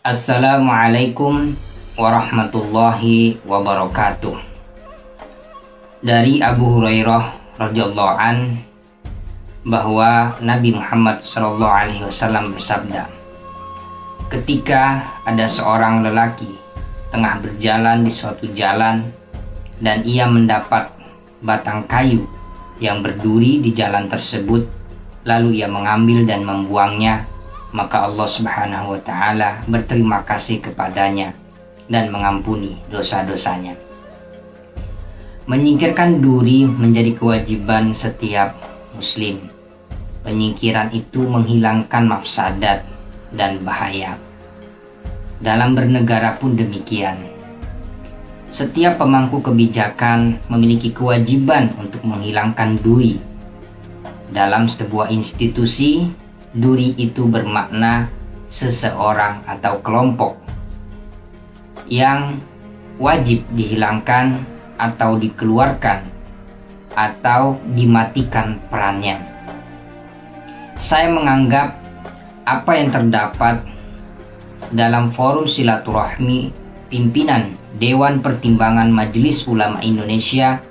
Assalamualaikum warahmatullahi wabarakatuh. Dari Abu Hurairah radhiyallahu an bahwa Nabi Muhammad SAW bersabda, ketika ada seorang lelaki tengah berjalan di suatu jalan dan ia mendapat batang kayu yang berduri di jalan tersebut, lalu ia mengambil dan membuangnya, maka Allah Subhanahu wa Ta'ala berterima kasih kepadanya dan mengampuni dosa-dosanya. Menyingkirkan duri menjadi kewajiban setiap muslim. Penyingkiran itu menghilangkan mafsadat dan bahaya. Dalam bernegara pun demikian. Setiap pemangku kebijakan memiliki kewajiban untuk menghilangkan duri. Dalam sebuah institusi, duri itu bermakna seseorang atau kelompok yang wajib dihilangkan atau dikeluarkan atau dimatikan perannya. Saya menganggap apa yang terdapat dalam forum silaturahmi pimpinan Dewan Pertimbangan Majelis Ulama Indonesia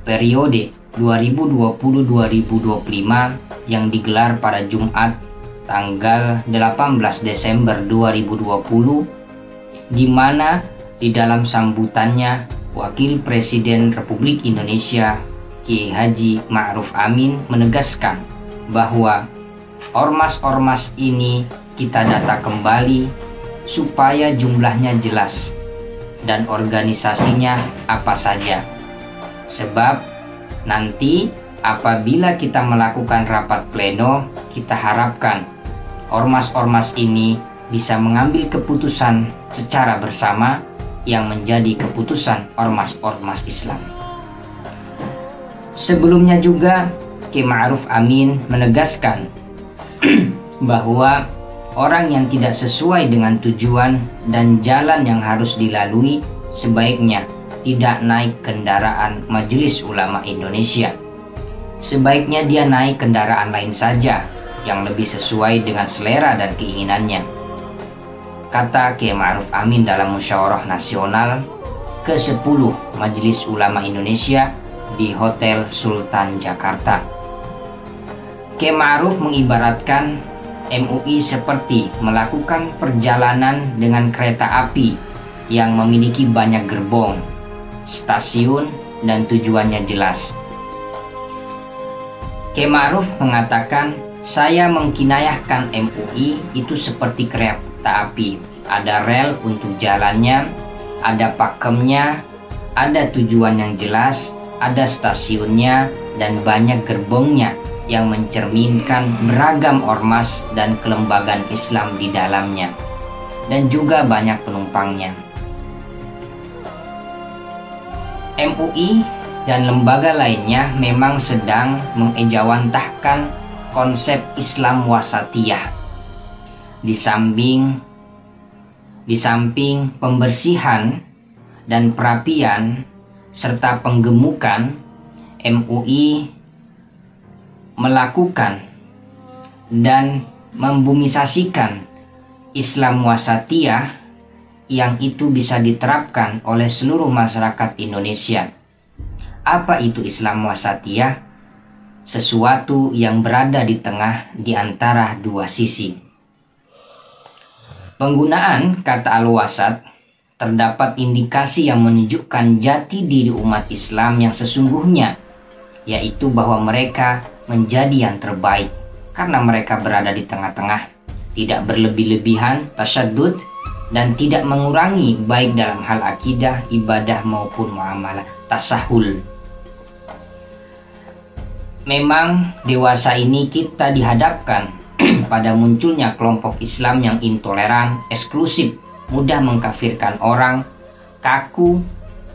periode 2020-2025 yang digelar pada Jumat tanggal 18 Desember 2020, di mana di dalam sambutannya Wakil Presiden Republik Indonesia Kiai Haji Ma'ruf Amin menegaskan bahwa ormas-ormas ini kita data kembali supaya jumlahnya jelas dan organisasinya apa saja, sebab nanti apabila kita melakukan rapat pleno, kita harapkan ormas-ormas ini bisa mengambil keputusan secara bersama yang menjadi keputusan ormas-ormas Islam. Sebelumnya juga Kiai Ma'ruf Amin menegaskan bahwa orang yang tidak sesuai dengan tujuan dan jalan yang harus dilalui sebaiknya tidak naik kendaraan Majelis Ulama Indonesia. Sebaiknya dia naik kendaraan lain saja yang lebih sesuai dengan selera dan keinginannya, kata Kiai Ma'ruf Amin dalam musyawarah nasional ke-10 Majelis Ulama Indonesia di Hotel Sultan Jakarta. Kiai Ma'ruf mengibaratkan MUI seperti melakukan perjalanan dengan kereta api yang memiliki banyak gerbong, stasiun, dan tujuannya jelas. Kiai Ma'ruf mengatakan, saya mengkinayahkan MUI itu seperti kereta api. Ada rel untuk jalannya, ada pakemnya, ada tujuan yang jelas, ada stasiunnya, dan banyak gerbongnya yang mencerminkan beragam ormas dan kelembagaan Islam di dalamnya, dan juga banyak penumpangnya. MUI dan lembaga lainnya memang sedang mengejawantahkan konsep Islam wasatiyah. Di samping pembersihan dan perapian serta penggemukan, MUI melakukan dan membumisasikan Islam wasatiyah yang itu bisa diterapkan oleh seluruh masyarakat Indonesia. Apa itu Islam wasatiyah? Sesuatu yang berada di tengah di antara dua sisi. Penggunaan kata al-wasat terdapat indikasi yang menunjukkan jati diri umat Islam yang sesungguhnya, yaitu bahwa mereka menjadi yang terbaik karena mereka berada di tengah-tengah, tidak berlebih-lebihan, tasyadud, dan tidak mengurangi baik dalam hal akidah, ibadah maupun muamalah, tasahul. Memang dewasa ini kita dihadapkan pada munculnya kelompok Islam yang intoleran, eksklusif, mudah mengkafirkan orang, kaku,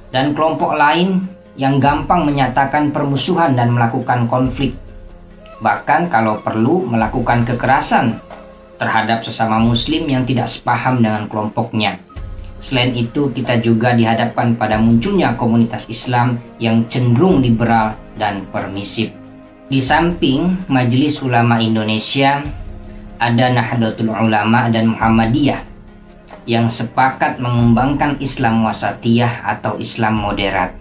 dan kelompok lain yang gampang menyatakan permusuhan dan melakukan konflik. bahkan kalau perlu melakukan kekerasan terhadap sesama muslim yang tidak sepaham dengan kelompoknya. Selain itu, kita juga dihadapkan pada munculnya komunitas Islam yang cenderung liberal dan permisif. Di samping Majelis Ulama Indonesia, ada Nahdlatul Ulama dan Muhammadiyah yang sepakat mengembangkan Islam wasatiyah atau Islam moderat.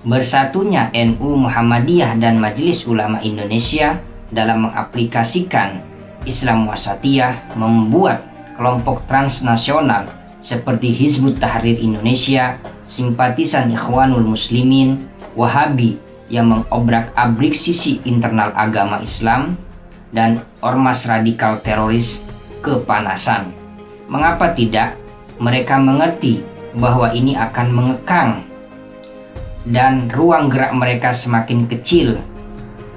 Bersatunya NU, Muhammadiyah, dan Majelis Ulama Indonesia dalam mengaplikasikan Islam wasatiyah membuat kelompok transnasional seperti Hizbut Tahrir Indonesia, simpatisan Ikhwanul Muslimin, Wahabi yang mengobrak-abrik sisi internal agama Islam, dan ormas radikal teroris kepanasan. Mengapa tidak? Mereka mengerti bahwa ini akan mengekang dan ruang gerak mereka semakin kecil,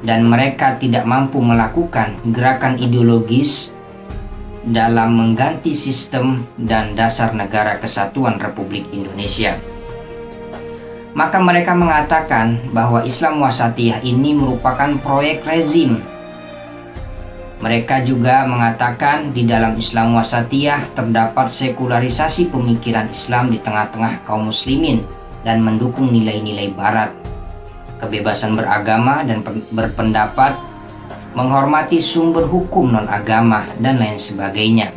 dan mereka tidak mampu melakukan gerakan ideologis dalam mengganti sistem dan dasar negara kesatuan Republik Indonesia. Maka mereka mengatakan bahwa Islam wasatiyah ini merupakan proyek rezim. Mereka juga mengatakan di dalam Islam wasatiyah terdapat sekularisasi pemikiran Islam di tengah-tengah kaum muslimin dan mendukung nilai-nilai barat, kebebasan beragama dan berpendapat, menghormati sumber hukum non-agama, dan lain sebagainya.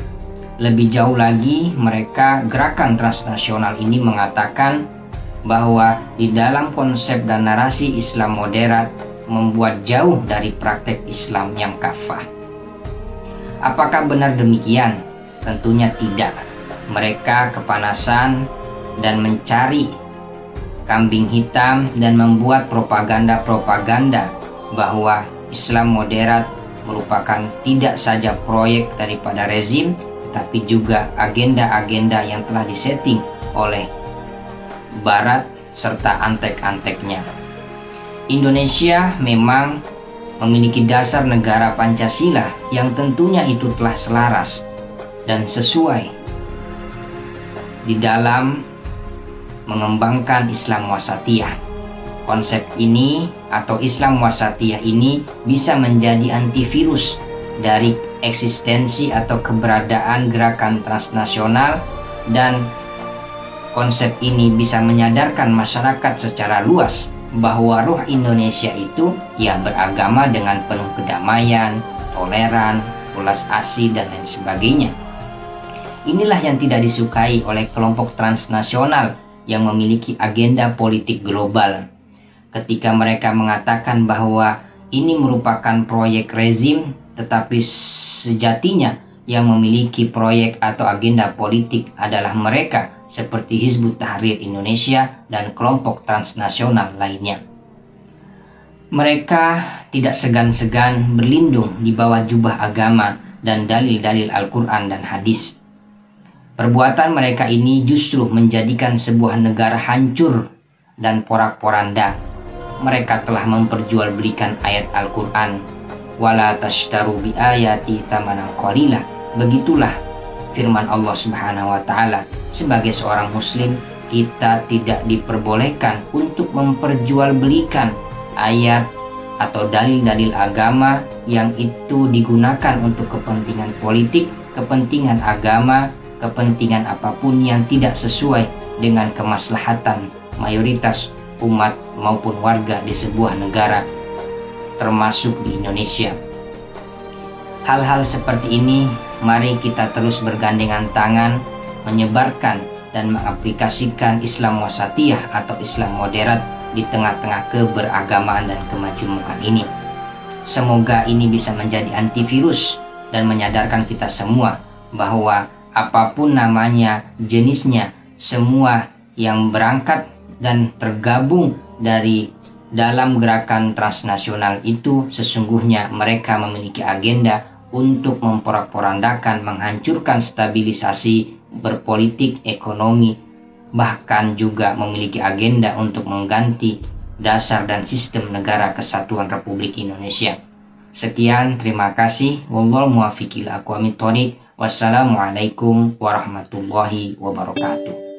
Lebih jauh lagi, mereka gerakan transnasional ini mengatakan bahwa di dalam konsep dan narasi Islam moderat membuat jauh dari praktek Islam yang kafah. Apakah benar demikian? Tentunya tidak. Mereka kepanasan dan mencari kambing hitam dan membuat propaganda-propaganda bahwa Islam moderat merupakan tidak saja proyek daripada rezim, tapi juga agenda-agenda yang telah disetting oleh Barat serta antek-anteknya. Indonesia memang memiliki dasar negara Pancasila yang tentunya itu telah selaras dan sesuai di dalam mengembangkan Islam wasatiyah. Konsep ini atau Islam wasatiyah ini bisa menjadi antivirus dari eksistensi atau keberadaan gerakan transnasional, dan konsep ini bisa menyadarkan masyarakat secara luas bahwa ruh Indonesia itu ya beragama dengan penuh kedamaian, toleran, welas asih, dan lain sebagainya. Inilah yang tidak disukai oleh kelompok transnasional yang memiliki agenda politik global. Ketika mereka mengatakan bahwa ini merupakan proyek rezim, tetapi sejatinya yang memiliki proyek atau agenda politik adalah mereka seperti Hizbut Tahrir Indonesia dan kelompok transnasional lainnya. Mereka tidak segan-segan berlindung di bawah jubah agama dan dalil-dalil Al-Quran dan hadis. Perbuatan mereka ini justru menjadikan sebuah negara hancur dan porak-poranda. Mereka telah memperjualbelikan ayat Al-Quran, wala tashtaru bi ayati thamanan qalila. Begitulah firman Allah Subhanahu wa taala. Sebagai seorang muslim, kita tidak diperbolehkan untuk memperjualbelikan ayat atau dalil-dalil agama yang itu digunakan untuk kepentingan politik, kepentingan agama, kepentingan apapun yang tidak sesuai dengan kemaslahatan mayoritas umat maupun warga di sebuah negara, termasuk di Indonesia. Hal-hal seperti ini mari kita terus bergandengan tangan menyebarkan dan mengaplikasikan Islam wasatiyah atau Islam moderat di tengah-tengah keberagamaan dan kemajemukan ini. Semoga ini bisa menjadi antivirus dan menyadarkan kita semua bahwa apapun namanya, jenisnya, semua yang berangkat dan tergabung dari dalam gerakan transnasional itu sesungguhnya mereka memiliki agenda untuk memporak-porandakan, menghancurkan stabilisasi berpolitik, ekonomi, bahkan juga memiliki agenda untuk mengganti dasar dan sistem negara kesatuan Republik Indonesia. Sekian, terima kasih. Wallahul muwaffiq ila aqwamit thoriq. Wassalamualaikum warahmatullahi wabarakatuh.